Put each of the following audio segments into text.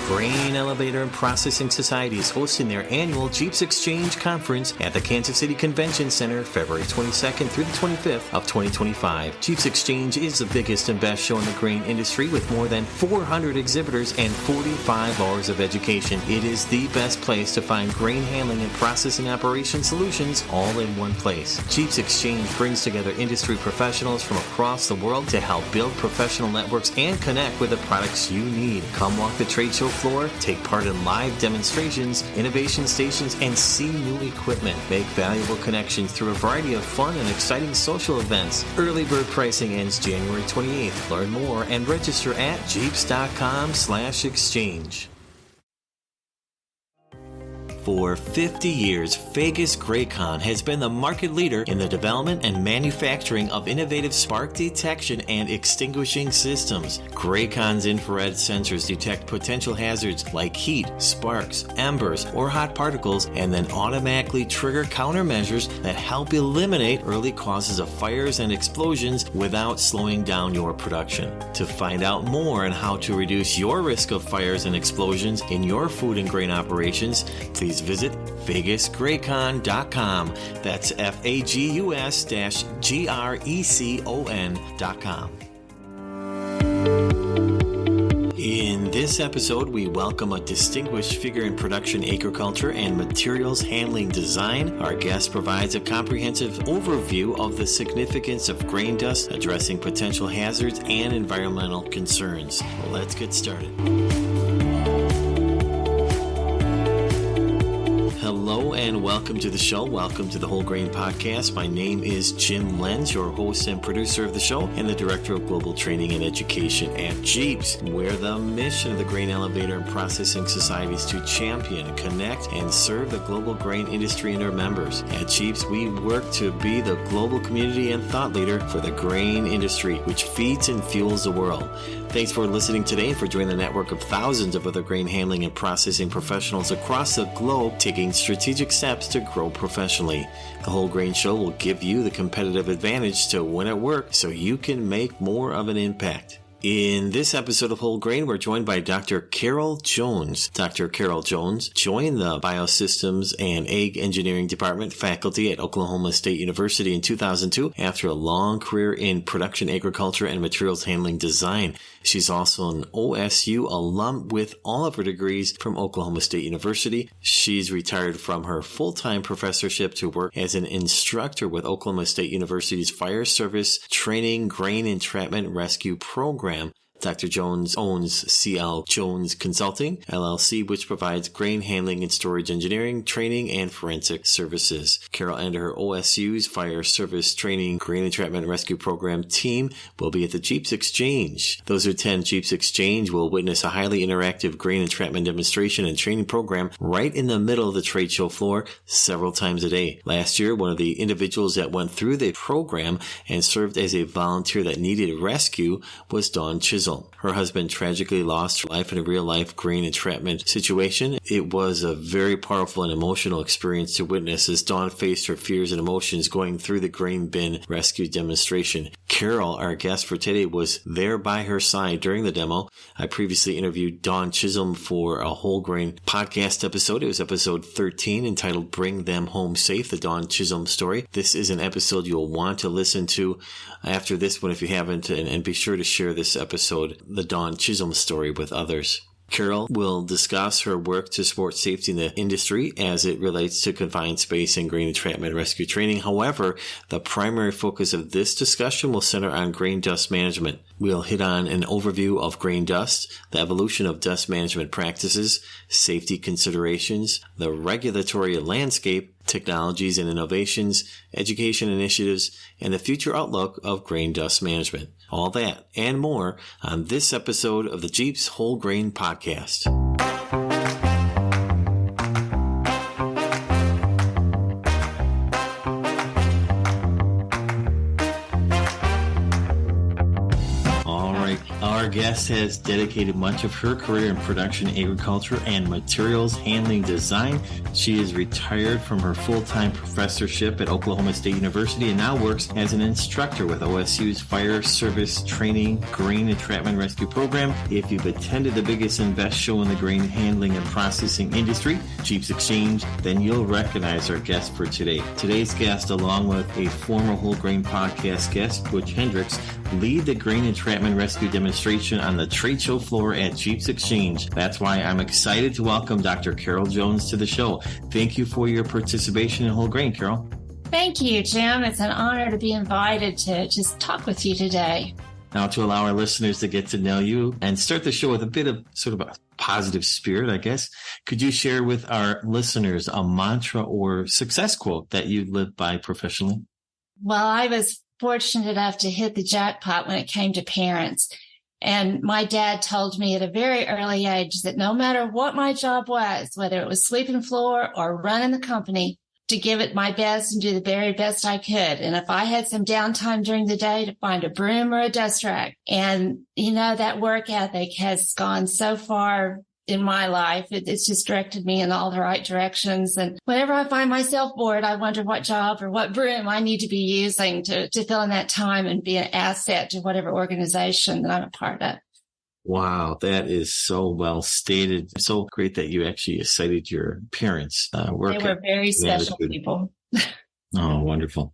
Grain Elevator and Processing Society is hosting their annual GEAPS Exchange Conference at the Kansas City Convention Center, February 22nd through the 25th of 2025. GEAPS Exchange is the biggest and best show in the grain industry with more than 400 exhibitors and 45 hours of education. It is the best place to find grain handling and processing operation solutions all in one place. GEAPS Exchange brings together industry professionals from across the world to help build professional networks and connect with the products you need. Come walk the trade show floor, take part in live demonstrations, innovation stations, and see new equipment. Make valuable connections through a variety of fun and exciting social events. Early bird pricing ends January 28th. Learn more and register at jeeps.com/exchange. For 50 years, Vegas Graycon has been the market leader in the development and manufacturing of innovative spark detection and extinguishing systems. Graycon's infrared sensors detect potential hazards like heat, sparks, embers, or hot particles, and then automatically trigger countermeasures that help eliminate early causes of fires and explosions without slowing down your production. To find out more on how to reduce your risk of fires and explosions in your food and grain operations, please visit VegasGraycon.com. That's FAGUS-GRECON.com. In this episode, we welcome a distinguished figure in production agriculture and materials handling design. Our guest provides a comprehensive overview of the significance of grain dust, addressing potential hazards and environmental concerns. Well, let's get started. Hello and welcome to the show. Welcome to the Whole Grain Podcast. My name is Jim Lenz, your host and producer of the show and the Director of Global Training and Education at GEAPS, where the mission of the Grain Elevator and Processing Society is to champion, connect, and serve the global grain industry and their members. At GEAPS, we work to be the global community and thought leader for the grain industry, which feeds and fuels the world. Thanks for listening today and for joining the network of thousands of other grain handling and processing professionals across the globe taking strategic steps to grow professionally. The Whole Grain Show will give you the competitive advantage to win at work so you can make more of an impact. In this episode of Whole Grain, we're joined by Dr. Carol Jones. Dr. Carol Jones joined the Biosystems and Ag Engineering Department faculty at Oklahoma State University in 2002 after a long career in production agriculture and materials handling design. She's also an OSU alum with all of her degrees from Oklahoma State University. She's retired from her full-time professorship to work as an instructor with Oklahoma State University's Fire Service Training Grain Entrapment Rescue Program. Dr. Jones owns CL Jones Consulting, LLC, which provides grain handling and storage engineering, training, and forensic services. Carol and her OSU's Fire Service Training Grain Entrapment Rescue Program team will be at the GEAPS Exchange. Those who attend GEAPS Exchange will witness a highly interactive grain entrapment demonstration and training program right in the middle of the trade show floor several times a day. Last year, one of the individuals that went through the program and served as a volunteer that needed rescue was Dawn Chisholm. Her husband tragically lost her life in a real-life grain entrapment situation. It was a very powerful and emotional experience to witness as Dawn faced her fears and emotions going through the grain bin rescue demonstration. Carol, our guest for today, was there by her side during the demo. I previously interviewed Dawn Chisholm for a Whole Grain podcast episode. It was episode 13 entitled Bring Them Home Safe, the Dawn Chisholm story. This is an episode you'll want to listen to after this one if you haven't, and be sure to share this episode, the Dawn Chisholm story, with others. Carol will discuss her work to support safety in the industry as it relates to confined space and grain entrapment rescue training. However, the primary focus of this discussion will center on grain dust management. We'll hit on an overview of grain dust, the evolution of dust management practices, safety considerations, the regulatory landscape, technologies and innovations, education initiatives, and the future outlook of grain dust management. All that and more on this episode of the GEAPS Whole Grain Podcast. Our guest guest has dedicated much of her career in production agriculture and materials handling design. She is retired from her full-time professorship at Oklahoma State University and now works as an instructor with OSU's Fire Service Training Grain Entrapment Rescue Program. If you've attended the biggest and best show in the grain handling and processing industry, GEAPS Exchange, then you'll recognize our guest for today. Today's guest, along with a former Whole Grain Podcast guest, Butch Hendricks, lead the Grain Entrapment Rescue demonstration on the trade show floor at GEAPS Exchange. That's why I'm excited to welcome Dr. Carol Jones to the show. Thank you for your participation in Whole Grain, Carol. Thank you, Jim. It's an honor to be invited to just talk with you today. Now, to allow our listeners to get to know you and start the show with a bit of sort of a positive spirit, I guess, could you share with our listeners a mantra or success quote that you live by professionally? Well, I was fortunate enough to hit the jackpot when it came to parents. And my dad told me at a very early age that no matter what my job was, whether it was sweeping floor or running the company, to give it my best and do the very best I could. And if I had some downtime during the day, to find a broom or a dust rag. And, that work ethic has gone so far in my life. It's just directed me in all the right directions. And whenever I find myself bored, I wonder what job or what broom I need to be using to fill in that time and be an asset to whatever organization that I'm a part of. Wow, that is so well stated. So great that you actually cited your parents' work. They were very special people. Oh, wonderful.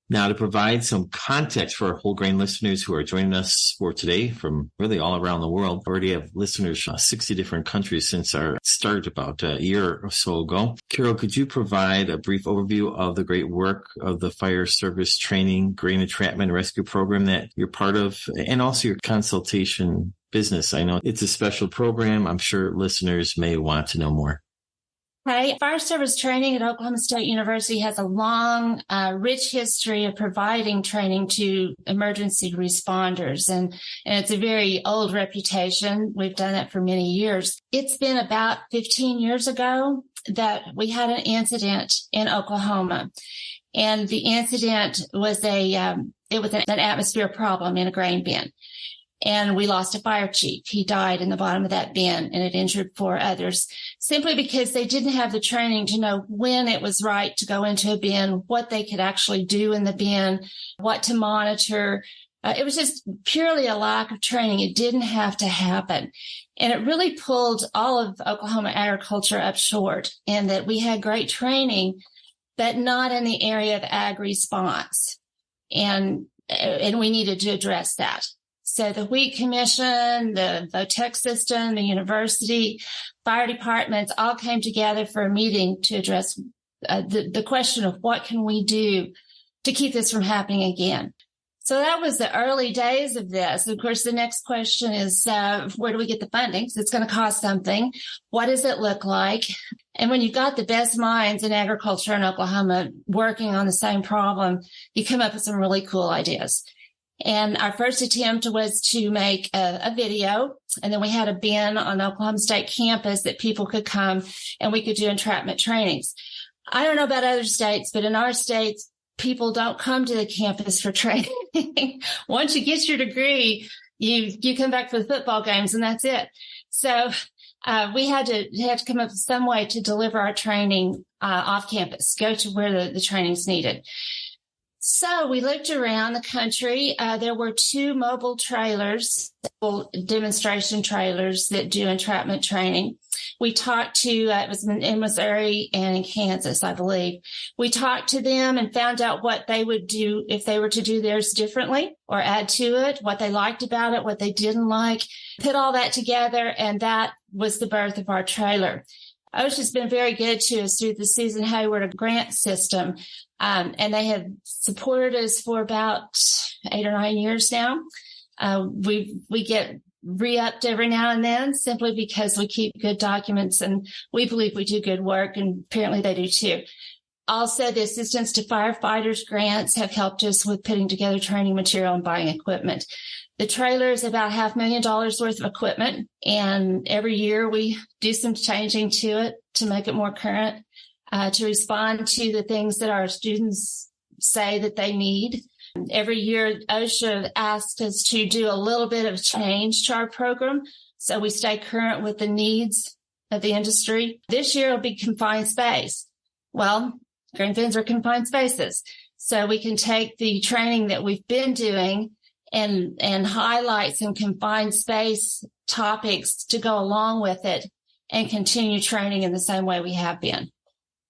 Now, to provide some context for our Whole Grain listeners who are joining us for today from really all around the world, we already have listeners from 60 different countries since our start about a year or so ago. Carol, could you provide a brief overview of the great work of the Fire Service Training Grain Entrapment Rescue Program that you're part of, and also your consultation business? I know it's a special program. I'm sure listeners may want to know more. Right. Fire Service Training at Oklahoma State University has a long, rich history of providing training to emergency responders. And it's a very old reputation. We've done that for many years. It's been about 15 years ago that we had an incident in Oklahoma. And the incident was an atmosphere problem in a grain bin. And we lost a fire chief. He died in the bottom of that bin, and it injured 4 others, simply because they didn't have the training to know when it was right to go into a bin, what they could actually do in the bin, what to monitor. It was just purely a lack of training. It didn't have to happen. And it really pulled all of Oklahoma agriculture up short, in that we had great training, but not in the area of ag response. And we needed to address that. So the Wheat Commission, the VOTEC system, the university, fire departments all came together for a meeting to address the question of what can we do to keep this from happening again. So that was the early days of this. Of course, the next question is, where do we get the funding? Because it's going to cost something. What does it look like? And when you've got the best minds in agriculture in Oklahoma working on the same problem, you come up with some really cool ideas. And our first attempt was to make a video, and then we had a bin on Oklahoma State campus that people could come and we could do entrapment trainings. I don't know about other states, but in our states, people don't come to the campus for training. Once you get your degree, you come back for the football games, and that's it. So we had to come up with some way to deliver our training off campus, go to where the training's needed. So we looked around the country. There were 2 mobile trailers, demonstration trailers that do entrapment training. We talked to, it was in Missouri and in Kansas, I believe. We talked to them and found out what they would do if they were to do theirs differently or add to it, what they liked about it, what they didn't like, put all that together. And that was the birth of our trailer. OSHA's been very good to us through the Susan Hayward grant system. And they have supported us for about 8 or 9 years now. We get re-upped every now and then simply because we keep good documents and we believe we do good work, and apparently they do too. Also, the assistance to firefighters grants have helped us with putting together training material and buying equipment. The trailer is about $500,000 worth of equipment, and every year we do some changing to it to make it more current, to respond to the things that our students say that they need. Every year, OSHA asks us to do a little bit of change to our program, so we stay current with the needs of the industry. This year, it'll be confined space. Well, grain bins are confined spaces, so we can take the training that we've been doing and highlight some confined space topics to go along with it and continue training in the same way we have been.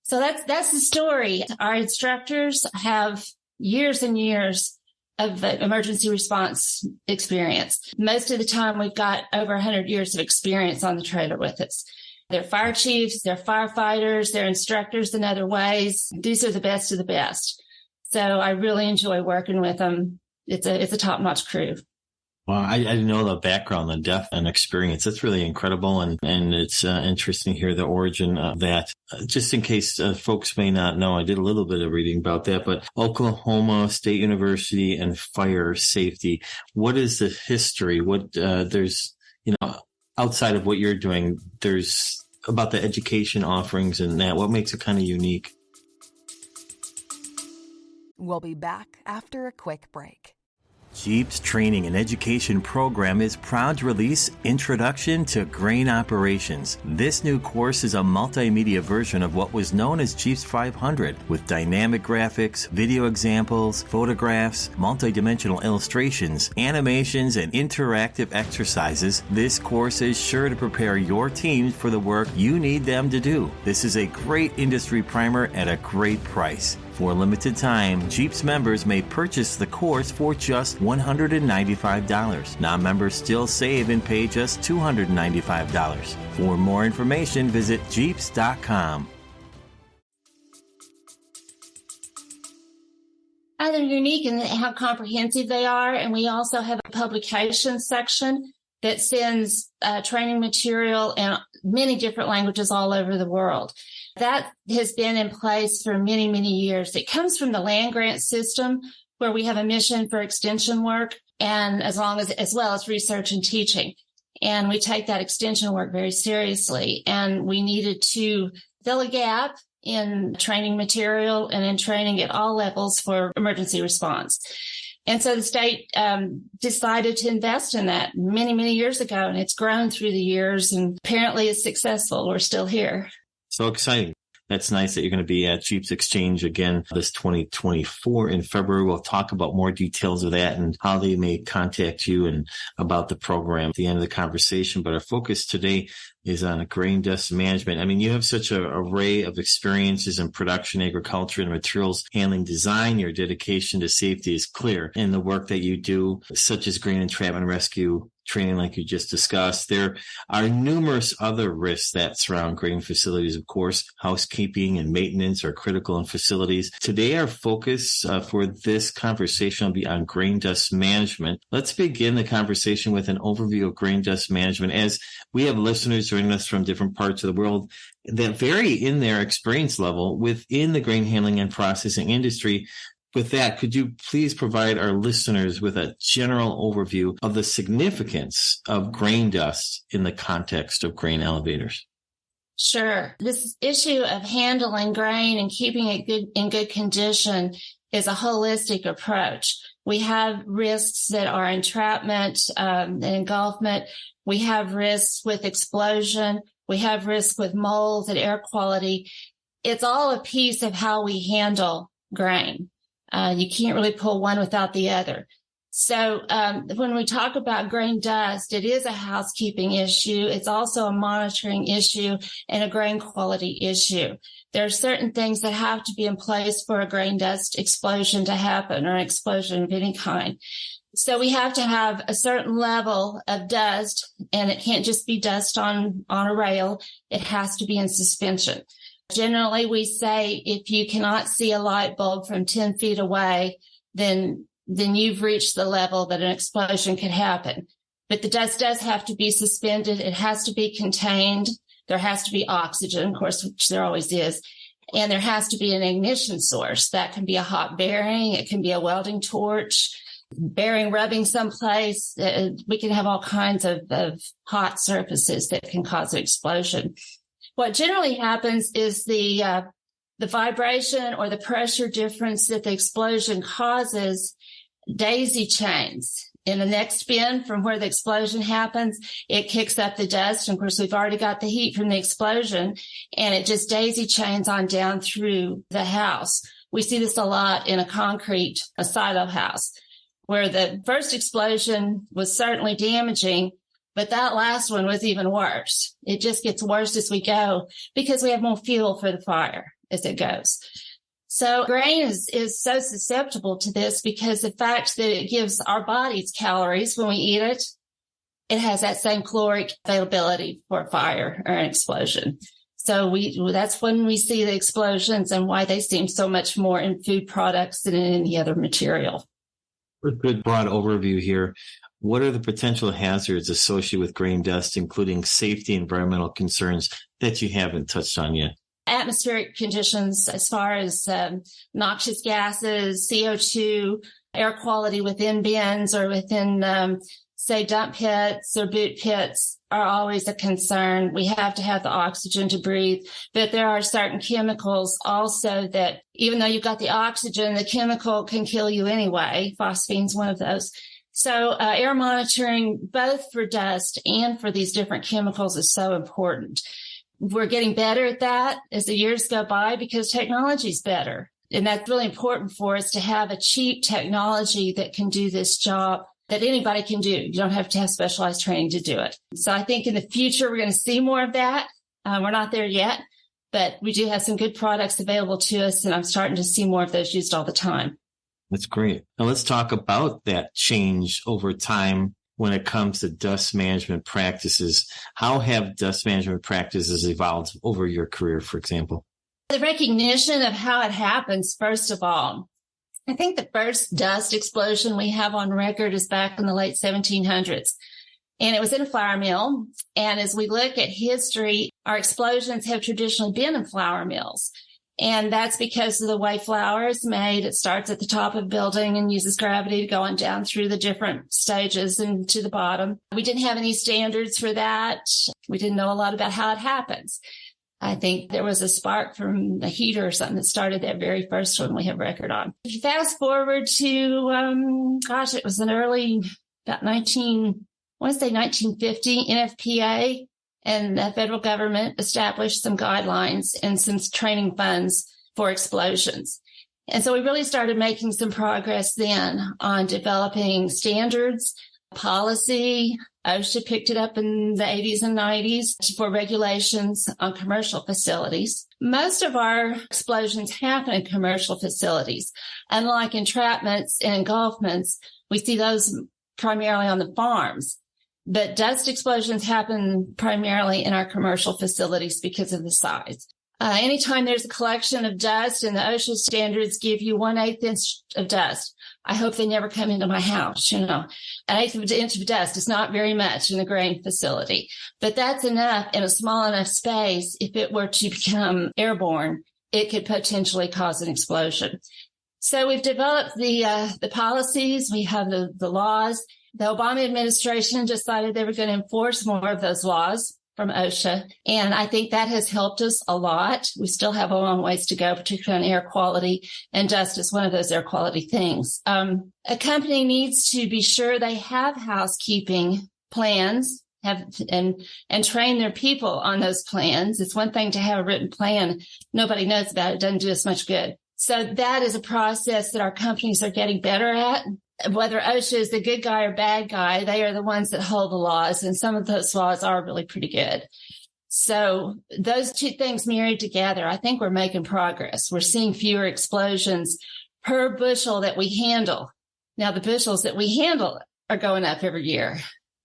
So that's the story. Our instructors have years and years of emergency response experience. Most of the time, we've got over 100 years of experience on the trailer with us. They're fire chiefs, they're firefighters, they're instructors in other ways. These are the best of the best. So I really enjoy working with them. It's a top-notch crew. Well, I didn't know the background, the depth and experience. That's really incredible. And it's interesting to hear the origin of that. Just in case folks may not know, I did a little bit of reading about that, but Oklahoma State University and fire safety. What is the history? There's, outside of what you're doing, there's about the education offerings and that. What makes it kind of unique? We'll be back after a quick break. GEAPS Training and Education Program is proud to release Introduction to Grain Operations. This new course is a multimedia version of what was known as GEAPS 500, with dynamic graphics, video examples, photographs, multidimensional illustrations, animations, and interactive exercises. This course is sure to prepare your teams for the work you need them to do. This is a great industry primer at a great price. For a limited time, GEAPS members may purchase the course for just $195. Non-members still save and pay just $295. For more information, visit jeeps.com. They're unique in how comprehensive they are, and we also have a publication section that sends training material in many different languages all over the world. That has been in place for many, many years. It comes from the land grant system, where we have a mission for extension work and as well as research and teaching. And we take that extension work very seriously. And we needed to fill a gap in training material and in training at all levels for emergency response. And so the state decided to invest in that many, many years ago, and it's grown through the years, and apparently it's successful. We're still here. So exciting. That's nice that you're going to be at GEAPS Exchange again this 2024 in February. We'll talk about more details of that and how they may contact you and about the program at the end of the conversation. But our focus today is on grain dust management. I mean, you have such an array of experiences in production, agriculture, and materials handling design. Your dedication to safety is clear in the work that you do, such as grain entrapment rescue training like you just discussed. There are numerous other risks that surround grain facilities, of course. Housekeeping and maintenance are critical in facilities. Today, our focus for this conversation will be on grain dust management. Let's begin the conversation with an overview of grain dust management, as we have listeners joining us from different parts of the world that vary in their experience level within the grain handling and processing industry. With that, could you please provide our listeners with a general overview of the significance of grain dust in the context of grain elevators? Sure. This issue of handling grain and keeping it in good condition is a holistic approach. We have risks that are entrapment and engulfment. We have risks with explosion. We have risks with mold and air quality. It's all a piece of how we handle grain. You can't really pull one without the other. So when we talk about grain dust, it is a housekeeping issue. It's also a monitoring issue and a grain quality issue. There are certain things that have to be in place for a grain dust explosion to happen, or an explosion of any kind. So we have to have a certain level of dust, and it can't just be dust on a rail. It has to be in suspension. Generally, we say if you cannot see a light bulb from 10 feet away, then you've reached the level that an explosion could happen. But the dust does have to be suspended. It has to be contained. There has to be oxygen, of course, which there always is. And there has to be an ignition source. That can be a hot bearing. It can be a welding torch, bearing rubbing someplace. We can have all kinds of hot surfaces that can cause an explosion. What generally happens is the vibration or the pressure difference that the explosion causes daisy chains. In the next bin from where the explosion happens, it kicks up the dust. And of course, we've already got the heat from the explosion, and it just daisy chains on down through the house. We see this a lot in a silo house, where the first explosion was certainly damaging, but that last one was even worse. It just gets worse as we go because we have more fuel for the fire as it goes. So grain is so susceptible to this because the fact that it gives our bodies calories when we eat it, it has that same caloric availability for fire or an explosion. So that's when we see the explosions and why they seem so much more in food products than in any other material. A good broad overview here. What are the potential hazards associated with grain dust, including safety and environmental concerns that you haven't touched on yet? Atmospheric conditions as far as noxious gases, CO2, air quality within bins or within, say, dump pits or boot pits are always a concern. We have to have the oxygen to breathe, but there are certain chemicals also that even though you've got the oxygen, the chemical can kill you anyway. Phosphane's one of those. So air monitoring, both for dust and for these different chemicals, is so important. We're getting better at that as the years go by because technology is better. And that's really important for us to have a cheap technology that can do this job that anybody can do. You don't have to have specialized training to do it. So I think in the future, we're going to see more of that. We're not there yet, but we do have some good products available to us, and I'm starting to see more of those used all the time. That's great. Now let's talk about that change over time when it comes to dust management practices. How have dust management practices evolved over your career, for example? The recognition of how it happens, first of all. I think the first dust explosion we have on record is back in the late 1700s. And it was in a flour mill. And as we look at history, our explosions have traditionally been in flour mills. And that's because of the way flour is made. It starts at the top of a building and uses gravity to go on down through the different stages and to the bottom. We didn't have any standards for that. We didn't know a lot about how it happens. I think there was a spark from a heater or something that started that very first one we have record on. If you fast forward to, it was an early, about 1950, NFPA. And the federal government established some guidelines and some training funds for explosions. And so we really started making some progress then on developing standards, policy. OSHA picked it up in the 80s and 90s for regulations on commercial facilities. Most of our explosions happen in commercial facilities. Unlike entrapments and engulfments, we see those primarily on the farms. But dust explosions happen primarily in our commercial facilities because of the size. Anytime there's a collection of dust, and the OSHA standards give you 1/8 inch of dust, I hope they never come into my house. An 1/8 inch of dust is not very much in a grain facility, but that's enough in a small enough space. If it were to become airborne, it could potentially cause an explosion. So we've developed the policies. We have the laws. The Obama administration decided they were going to enforce more of those laws from OSHA, and I think that has helped us a lot. We still have a long ways to go, particularly on air quality, and dust is one of those air quality things. A company needs to be sure they have housekeeping plans, and train their people on those plans. It's one thing to have a written plan. Nobody knows about it. It doesn't do us much good. So that is a process that our companies are getting better at. Whether OSHA is the good guy or bad guy, they are the ones that hold the laws, and some of those laws are really pretty good. So those two things married together, I think we're making progress. We're seeing fewer explosions per bushel that we handle. Now, the bushels that we handle are going up every year.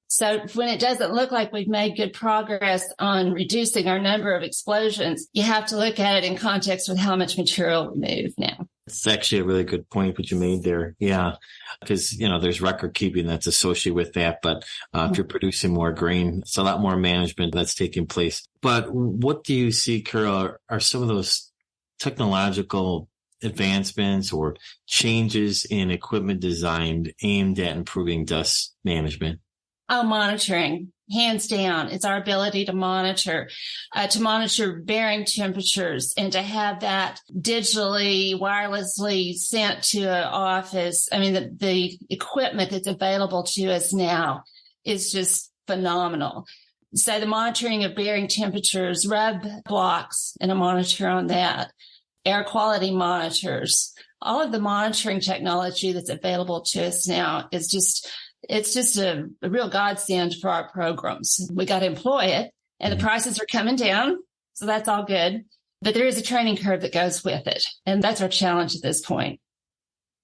So when it doesn't look like we've made good progress on reducing our number of explosions, you have to look at it in context with how much material we move now. It's actually a really good point that you made there. Yeah, because, there's record keeping that's associated with that. But if you're producing more grain, it's a lot more management that's taking place. But what do you see, Carol, are some of those technological advancements or changes in equipment design aimed at improving dust management? Oh, monitoring, hands down. It's our ability to monitor bearing temperatures and to have that digitally, wirelessly sent to an office. I mean, the equipment that's available to us now is just phenomenal. So the monitoring of bearing temperatures, rub blocks and a monitor on that, air quality monitors, all of the monitoring technology that's available to us now is it's just a real godsend for our programs. We got to employ it, and the prices are coming down, so that's all good. But there is a training curve that goes with it, and that's our challenge at this point.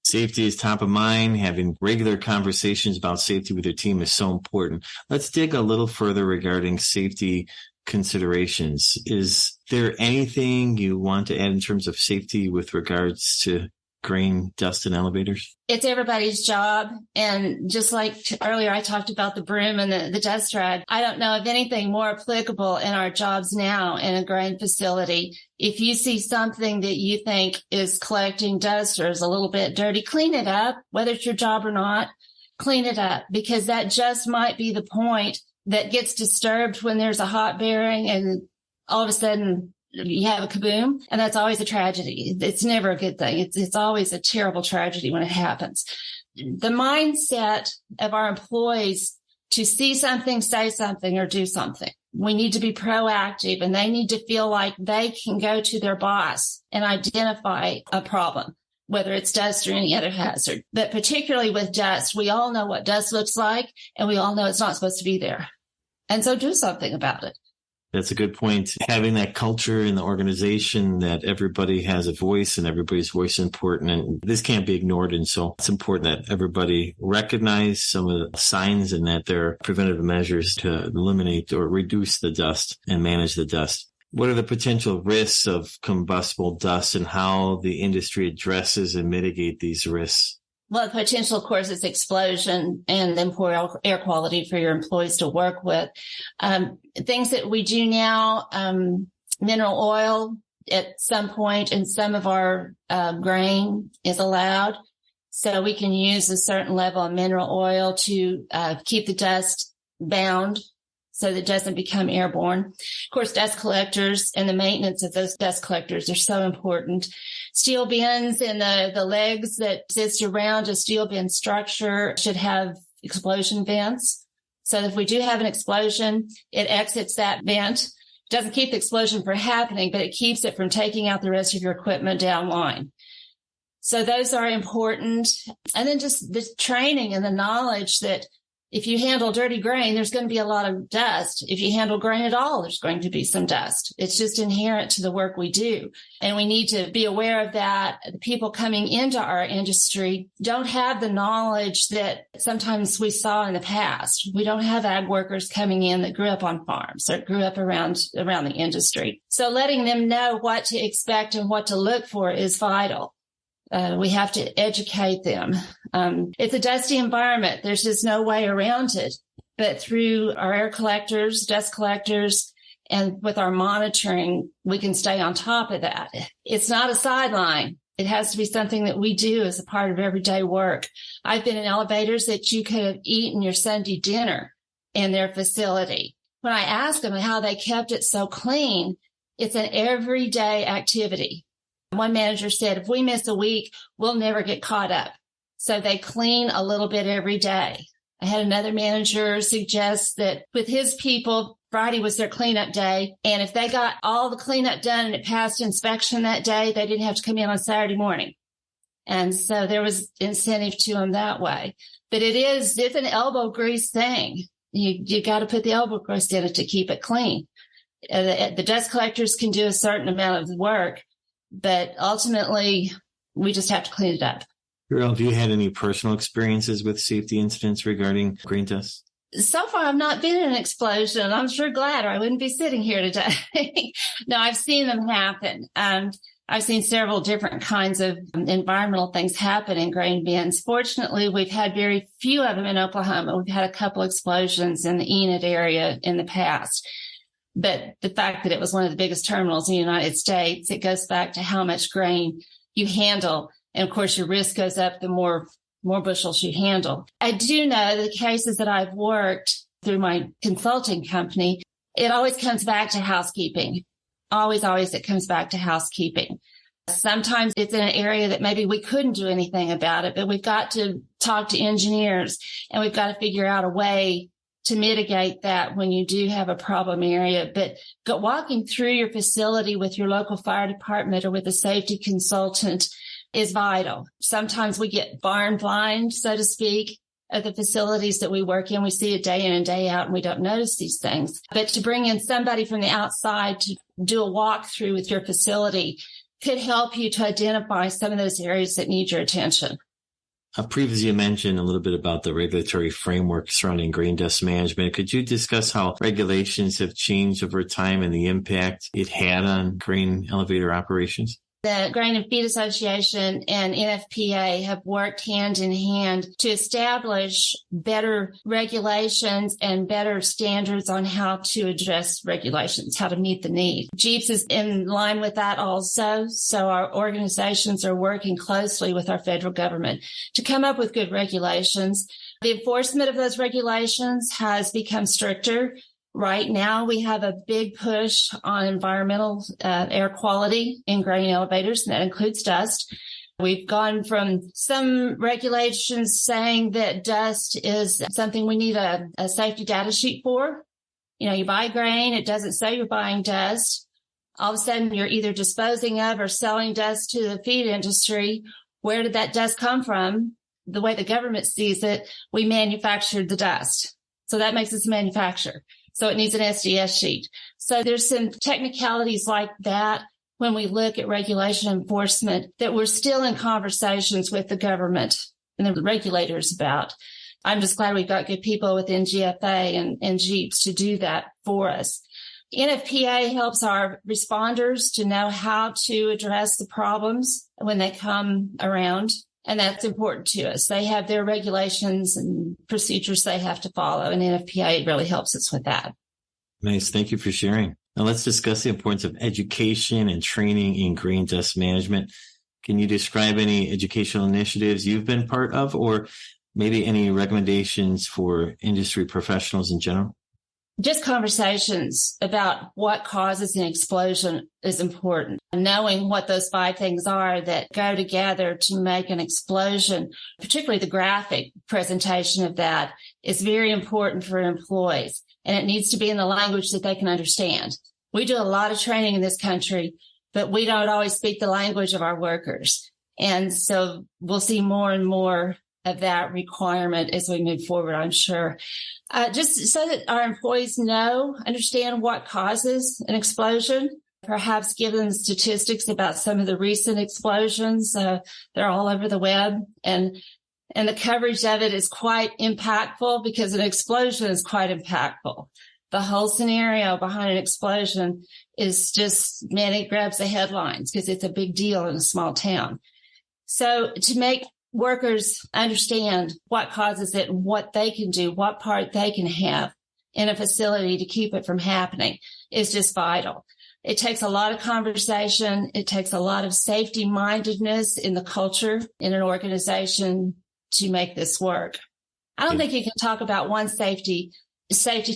Safety is top of mind. Having regular conversations about safety with your team is so important. Let's dig a little further regarding safety considerations. Is there anything you want to add in terms of safety with regards to grain dust in elevators? It's everybody's job. And just like earlier, I talked about the broom and the dust rag. I don't know of anything more applicable in our jobs now in a grain facility. If you see something that you think is collecting dust or is a little bit dirty, clean it up, whether it's your job or not, clean it up, because that just might be the point that gets disturbed when there's a hot bearing and all of a sudden you have a kaboom, and that's always a tragedy. It's never a good thing. It's always a terrible tragedy when it happens. The mindset of our employees to see something, say something, or do something. We need to be proactive, and they need to feel like they can go to their boss and identify a problem, whether it's dust or any other hazard. But particularly with dust, we all know what dust looks like, and we all know it's not supposed to be there. And so do something about it. That's a good point. Having that culture in the organization that everybody has a voice and everybody's voice is important, and this can't be ignored. And so it's important that everybody recognize some of the signs and that there are preventative measures to eliminate or reduce the dust and manage the dust. What are the potential risks of combustible dust and how the industry addresses and mitigate these risks? Well, the potential, of course, is explosion and then poor air quality for your employees to work with. Things that we do now, mineral oil at some point in some of our grain is allowed. So we can use a certain level of mineral oil to keep the dust bound so that it doesn't become airborne. Of course, dust collectors and the maintenance of those dust collectors are so important. Steel bins and the legs that exist around a steel bin structure should have explosion vents. So if we do have an explosion, it exits that vent. It doesn't keep the explosion from happening, but it keeps it from taking out the rest of your equipment down line. So those are important. And then just the training and the knowledge that if you handle dirty grain, there's going to be a lot of dust. If you handle grain at all, there's going to be some dust. It's just inherent to the work we do. And we need to be aware of that. The people coming into our industry don't have the knowledge that sometimes we saw in the past. We don't have ag workers coming in that grew up on farms or grew up around the industry. So letting them know what to expect and what to look for is vital. We have to educate them. It's a dusty environment. There's just no way around it. But through our air collectors, dust collectors, and with our monitoring, we can stay on top of that. It's not a sideline. It has to be something that we do as a part of everyday work. I've been in elevators that you could have eaten your Sunday dinner in their facility. When I asked them how they kept it so clean, it's an everyday activity. One manager said, if we miss a week, we'll never get caught up. So they clean a little bit every day. I had another manager suggest that with his people, Friday was their cleanup day. And if they got all the cleanup done and it passed inspection that day, they didn't have to come in on Saturday morning. And so there was incentive to them that way. But it's an elbow grease thing. You got to put the elbow grease in it to keep it clean. The dust collectors can do a certain amount of work, but ultimately we just have to clean it up. Carol, have you had any personal experiences with safety incidents regarding grain dust? So far, I've not been in an explosion. I'm sure glad, or I wouldn't be sitting here today. No, I've seen them happen. I've seen several different kinds of environmental things happen in grain bins. Fortunately, we've had very few of them in Oklahoma. We've had a couple explosions in the Enid area in the past. But the fact that it was one of the biggest terminals in the United States, it goes back to how much grain you handle. And of course, your risk goes up the more more bushels you handle. I do know the cases that I've worked through my consulting company, it always comes back to housekeeping. Always it comes back to housekeeping. Sometimes it's in an area that maybe we couldn't do anything about it, but we've got to talk to engineers and we've got to figure out a way to mitigate that when you do have a problem area. But walking through your facility with your local fire department or with a safety consultant is vital. Sometimes we get barn blind, so to speak, at the facilities that we work in. We see it day in and day out and we don't notice these things. But to bring in somebody from the outside to do a walkthrough with your facility could help you to identify some of those areas that need your attention. Previously, you mentioned a little bit about the regulatory framework surrounding grain dust management. Could you discuss how regulations have changed over time and the impact it had on grain elevator operations? The Grain and Feed Association and NFPA have worked hand in hand to establish better regulations and better standards on how to address regulations, how to meet the need. GEAPS is in line with that also. So our organizations are working closely with our federal government to come up with good regulations. The enforcement of those regulations has become stricter. Right now, we have a big push on environmental air quality in grain elevators, and that includes dust. We've gone from some regulations saying that dust is something we need a safety data sheet for. You know, you buy grain, it doesn't say you're buying dust. All of a sudden, you're either disposing of or selling dust to the feed industry. Where did that dust come from? The way the government sees it, we manufactured the dust. So that makes us a manufacturer. So it needs an SDS sheet. So there's some technicalities like that when we look at regulation enforcement that we're still in conversations with the government and the regulators about. I'm just glad we've got good people within GFA and GEAPS to do that for us. NFPA helps our responders to know how to address the problems when they come around. And that's important to us. They have their regulations and procedures they have to follow, and NFPA really helps us with that. Nice. Thank you for sharing. Now let's discuss the importance of education and training in grain dust management. Can you describe any educational initiatives you've been part of, or maybe any recommendations for industry professionals in general? Just conversations about what causes an explosion is important. Knowing what those 5 things are that go together to make an explosion, particularly the graphic presentation of that, is very important for employees. And it needs to be in the language that they can understand. We do a lot of training in this country, but we don't always speak the language of our workers. And so we'll see more and more of that requirement as we move forward, I'm sure. Just so that our employees understand what causes an explosion, perhaps give them statistics about some of the recent explosions. They're all over the web, and the coverage of it is quite impactful because an explosion is quite impactful. The whole scenario behind an explosion is just, man, it grabs the headlines because it's a big deal in a small town. So to make workers understand what causes it and what they can do, what part they can have in a facility to keep it from happening is just vital. It takes a lot of conversation. It takes a lot of safety mindedness in the culture in an organization to make this work. I don't think you can talk about one safety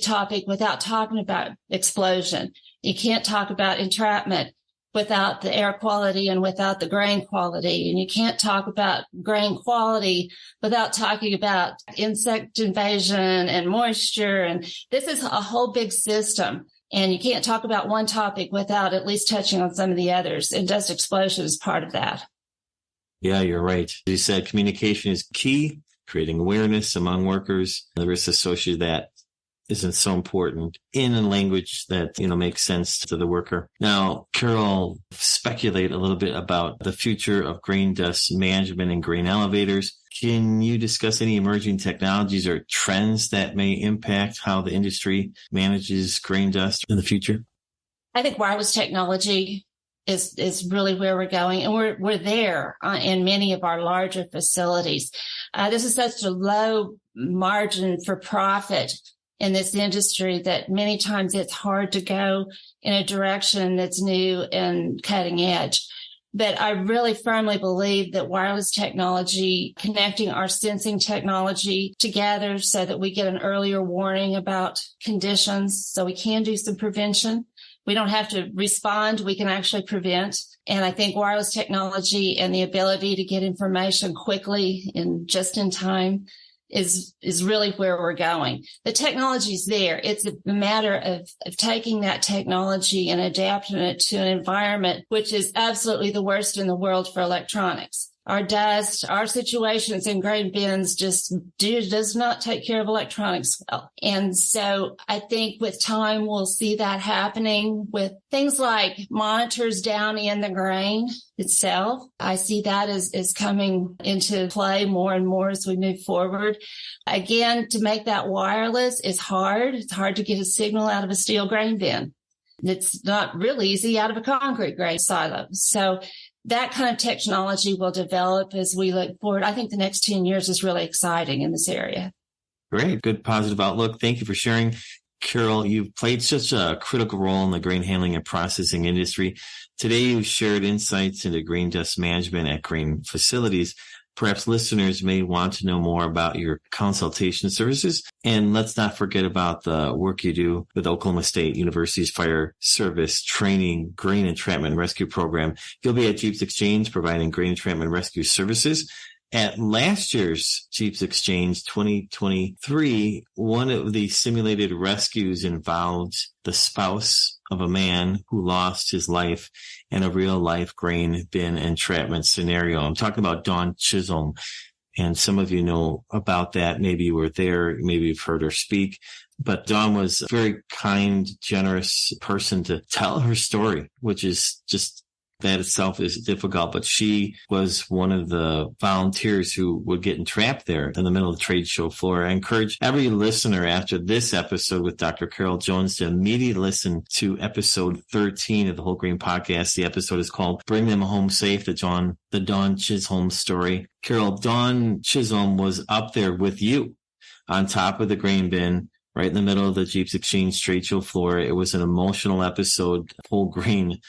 topic without talking about explosion. You can't talk about entrapment without the air quality and without the grain quality. And you can't talk about grain quality without talking about insect invasion and moisture. And this is a whole big system. And you can't talk about one topic without at least touching on some of the others. And dust explosion is part of that. Yeah, you're right. As you said, communication is key, creating awareness among workers. The risks associated with that isn't so important in a language that, makes sense to the worker. Now, Carol, speculate a little bit about the future of grain dust management and grain elevators. Can you discuss any emerging technologies or trends that may impact how the industry manages grain dust in the future? I think wireless technology is really where we're going. And we're there in many of our larger facilities. This is such a low margin for profit in this industry that many times it's hard to go in a direction that's new and cutting edge. But I really firmly believe that wireless technology, connecting our sensing technology together so that we get an earlier warning about conditions, so we can do some prevention. We don't have to respond. We can actually prevent. And I think wireless technology and the ability to get information quickly and just in time is really where we're going. The technology is there. It's a matter of taking that technology and adapting it to an environment which is absolutely the worst in the world for electronics. Our dust, our situations in grain bins does not take care of electronics well. And so I think with time, we'll see that happening with things like monitors down in the grain itself. I see that as coming into play more and more as we move forward. Again, to make that wireless is hard. It's hard to get a signal out of a steel grain bin. It's not real easy out of a concrete grain silo. So that kind of technology will develop as we look forward. I think the next 10 years is really exciting in this area. Great. Good positive outlook. Thank you for sharing. Carol, you've played such a critical role in the grain handling and processing industry. Today, you shared insights into grain dust management at grain facilities. Perhaps listeners may want to know more about your consultation services. And let's not forget about the work you do with Oklahoma State University's Fire Service Training Grain Entrapment Rescue Program. You'll be at GEAPS Exchange providing grain entrapment rescue services. At last year's GEAPS Exchange 2023, one of the simulated rescues involved the spouse of a man who lost his life in a real-life grain bin entrapment scenario. I'm talking about Dawn Chisholm, and some of you know about that. Maybe you were there, maybe you've heard her speak. But Dawn was a very kind, generous person to tell her story, which is just that itself is difficult, but she was one of the volunteers who would get entrapped there in the middle of the trade show floor. I encourage every listener after this episode with Dr. Carol Jones to immediately listen to episode 13 of the Whole Grain Podcast. The episode is called Bring Them Home Safe, the Dawn Chisholm story. Carol, Dawn Chisholm was up there with you on top of the grain bin, right in the middle of the GEAPS Exchange trade show floor. It was an emotional episode, whole grain,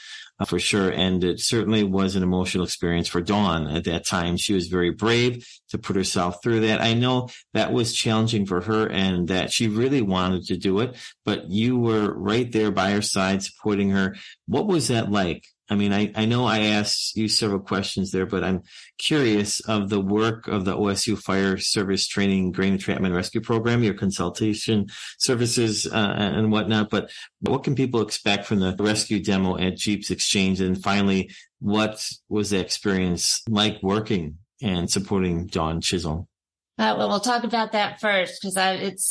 for sure. And it certainly was an emotional experience for Dawn at that time. She was very brave to put herself through that. I know that was challenging for her and that she really wanted to do it, but you were right there by her side supporting her. What was that like? I mean, I know I asked you several questions there, but I'm curious of the work of the OSU Fire Service Training Grain Entrapment Rescue Program, your consultation services and whatnot. But what can people expect from the rescue demo at GEAPS Exchange? And finally, what was the experience like working and supporting Dawn Chisholm? Well, we'll talk about that first because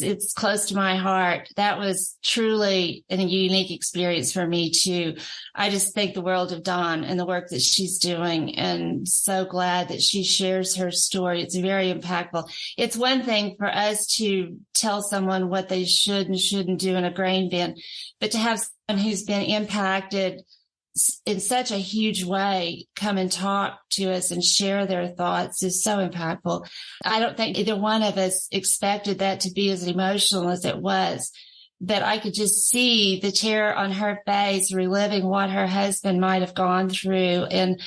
it's close to my heart. That was truly a unique experience for me too. I just think the world of Dawn and the work that she's doing, and so glad that she shares her story. It's very impactful. It's one thing for us to tell someone what they should and shouldn't do in a grain bin, but to have someone who's been impacted in such a huge way come and talk to us and share their thoughts is so impactful. I don't think either one of us expected that to be as emotional as it was, but I could just see the terror on her face, reliving what her husband might have gone through. And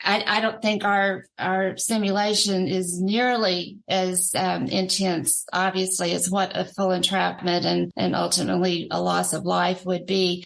I don't think our simulation is nearly as intense, obviously, as what a full entrapment and ultimately a loss of life would be.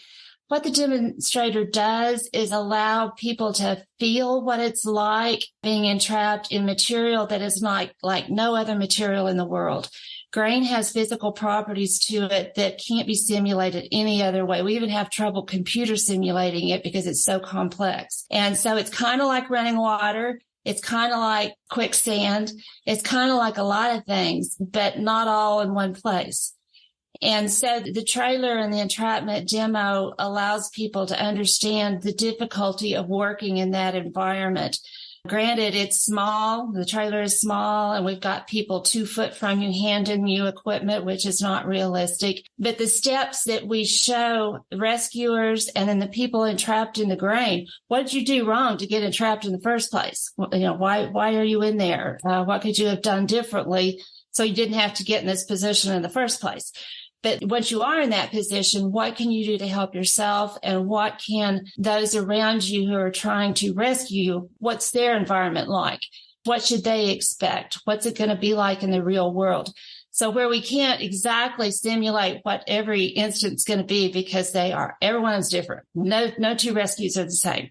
What the demonstrator does is allow people to feel what it's like being entrapped in material that is not like no other material in the world. Grain has physical properties to it that can't be simulated any other way. We even have trouble computer simulating it because it's so complex. And so it's kind of like running water. It's kind of like quicksand. It's kind of like a lot of things, but not all in one place. And so the trailer and the entrapment demo allows people to understand the difficulty of working in that environment. Granted, it's small, the trailer is small, and we've got people 2 foot from you handing you equipment, which is not realistic. But the steps that we show rescuers and then the people entrapped in the grain, what did you do wrong to get entrapped in the first place? Why are you in there? What could you have done differently so you didn't have to get in this position in the first place? But once you are in that position, what can you do to help yourself? And what can those around you who are trying to rescue you, what's their environment like? What should they expect? What's it going to be like in the real world? So where we can't exactly simulate what every instance is going to be because everyone is different. No two rescues are the same.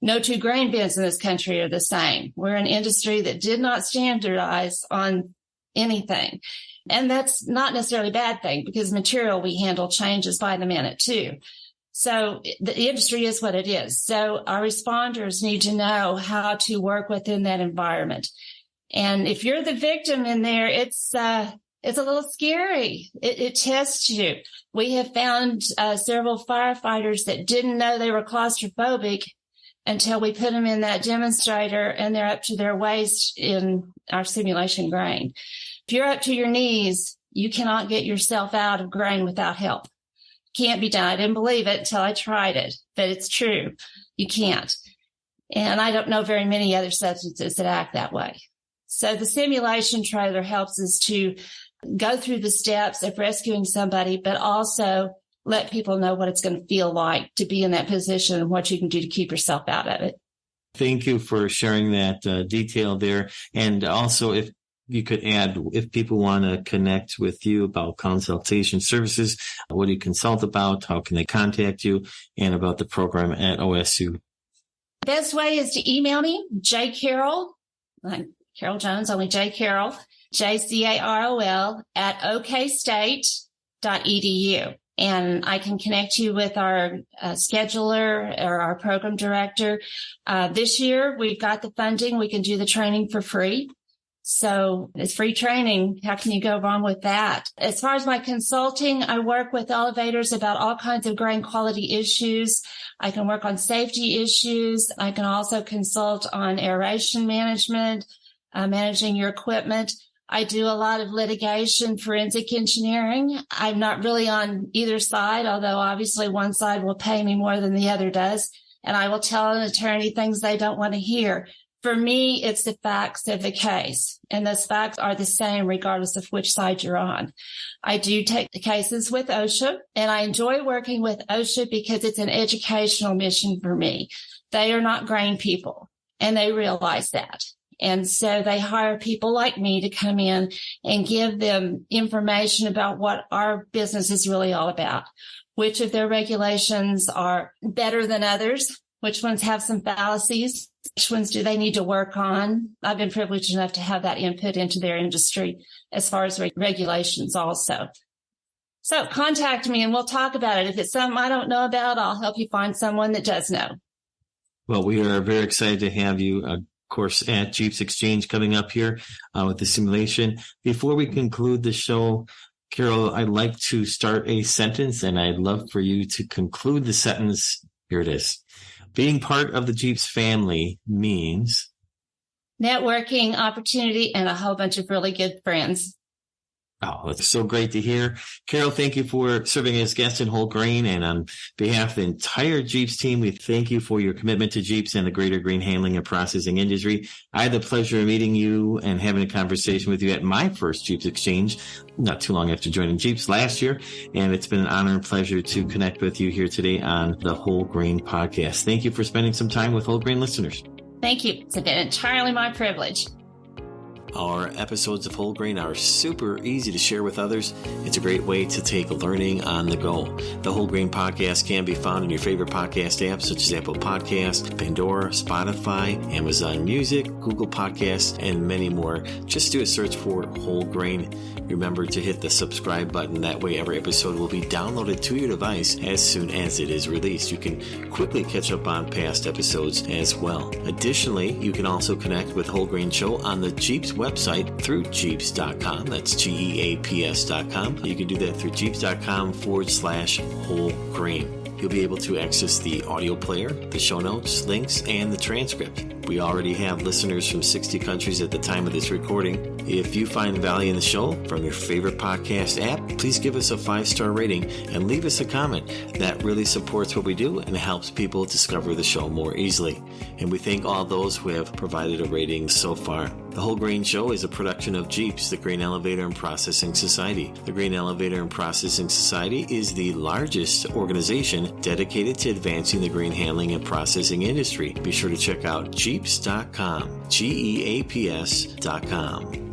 No two grain bins in this country are the same. We're an industry that did not standardize on anything. And that's not necessarily a bad thing because material we handle changes by the minute too. So the industry is what it is. So our responders need to know how to work within that environment. And if you're the victim in there, it's a little scary. It tests you. We have found several firefighters that didn't know they were claustrophobic until we put them in that demonstrator and they're up to their waist in our simulation grain. If you're up to your knees, you cannot get yourself out of grain without help. Can't be done. I didn't believe it until I tried it, but it's true. You can't. And I don't know very many other substances that act that way. So the simulation trailer helps us to go through the steps of rescuing somebody, but also let people know what it's going to feel like to be in that position and what you can do to keep yourself out of it. Thank you for sharing that detail there. And also, if you could add, if people want to connect with you about consultation services, what do you consult about? How can they contact you? And about the program at OSU? Best way is to email me, J. Carroll, like Carol Jones, only J. Carroll, JCAROL @okstate.edu. And I can connect you with our scheduler or our program director. This year, we've got the funding. We can do the training for free. So it's free training. How can you go wrong with that? As far as my consulting, I work with elevators about all kinds of grain quality issues. I can work on safety issues. I can also consult on aeration management, managing your equipment. I do a lot of litigation, forensic engineering. I'm not really on either side, although obviously one side will pay me more than the other does. And I will tell an attorney things they don't want to hear. For me, it's the facts of the case, and those facts are the same regardless of which side you're on. I do take the cases with OSHA, and I enjoy working with OSHA because it's an educational mission for me. They are not grain people, and they realize that. And so they hire people like me to come in and give them information about what our business is really all about, which of their regulations are better than others, which ones have some fallacies, which ones do they need to work on. I've been privileged enough to have that input into their industry as far as regulations also. So contact me and we'll talk about it. If it's something I don't know about, I'll help you find someone that does know. Well, we are very excited to have you, of course, at GEAPS Exchange coming up here with the simulation. Before we conclude the show, Carol, I'd like to start a sentence, and I'd love for you to conclude the sentence. Here it is. Being part of the GEAPS family means networking, opportunity, and a whole bunch of really good friends. Oh, it's so great to hear. Carol, thank you for serving as guest in Whole Grain. And on behalf of the entire GEAPS team, we thank you for your commitment to GEAPS and the greater grain handling and processing industry. I had the pleasure of meeting you and having a conversation with you at my first GEAPS Exchange not too long after joining GEAPS last year. And it's been an honor and pleasure to connect with you here today on the Whole Grain Podcast. Thank you for spending some time with Whole Grain listeners. Thank you. It's been entirely my privilege. Our episodes of Whole Grain are super easy to share with others. It's a great way to take learning on the go. The Whole Grain Podcast can be found in your favorite podcast apps such as Apple Podcasts, Pandora, Spotify, Amazon Music, Google Podcasts, and many more. Just do a search for Whole Grain. Remember to hit the subscribe button. That way every episode will be downloaded to your device as soon as it is released. You can quickly catch up on past episodes as well. Additionally, you can also connect with Whole Grain Show on the GEAPS website through GEAPS.com. That's GEAPS.com. You can do that through GEAPS.com/Whole Grain. You'll be able to access the audio player, the show notes, links, and the transcript. We already have listeners from 60 countries at the time of this recording. If you find value in the show from your favorite podcast app, please give us a 5-star rating and leave us a comment. That really supports what we do and helps people discover the show more easily. And we thank all those who have provided a rating so far. The Whole Grain Show is a production of GEAPS, the Grain Elevator and Processing Society. The Grain Elevator and Processing Society is the largest organization dedicated to advancing the grain handling and processing industry. Be sure to check out GEAPS.com, GEAPS.com.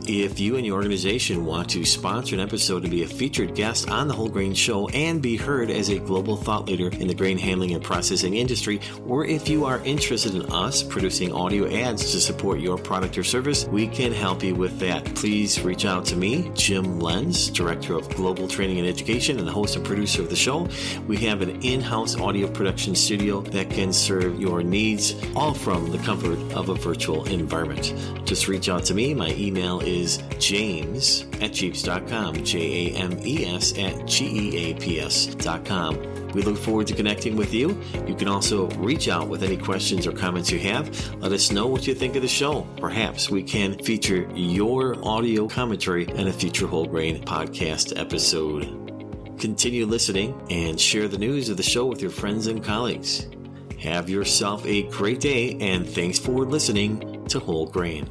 If you and your organization want to sponsor an episode and be a featured guest on The Whole Grain Show and be heard as a global thought leader in the grain handling and processing industry, or if you are interested in us producing audio ads to support your product or service, we can help you with that. Please reach out to me, Jim Lenz, Director of Global Training and Education and the host and producer of the show. We have an in-house audio production studio that can serve your needs, all from the comfort of a virtual environment. Just reach out to me. My email is james@geaps.com, james@geaps.com. We look forward to connecting with you. You can also reach out with any questions or comments you have. Let us know what you think of the show. Perhaps we can feature your audio commentary in a future Whole Grain podcast episode. Continue listening and share the news of the show with your friends and colleagues. Have yourself a great day, and thanks for listening to Whole Grain.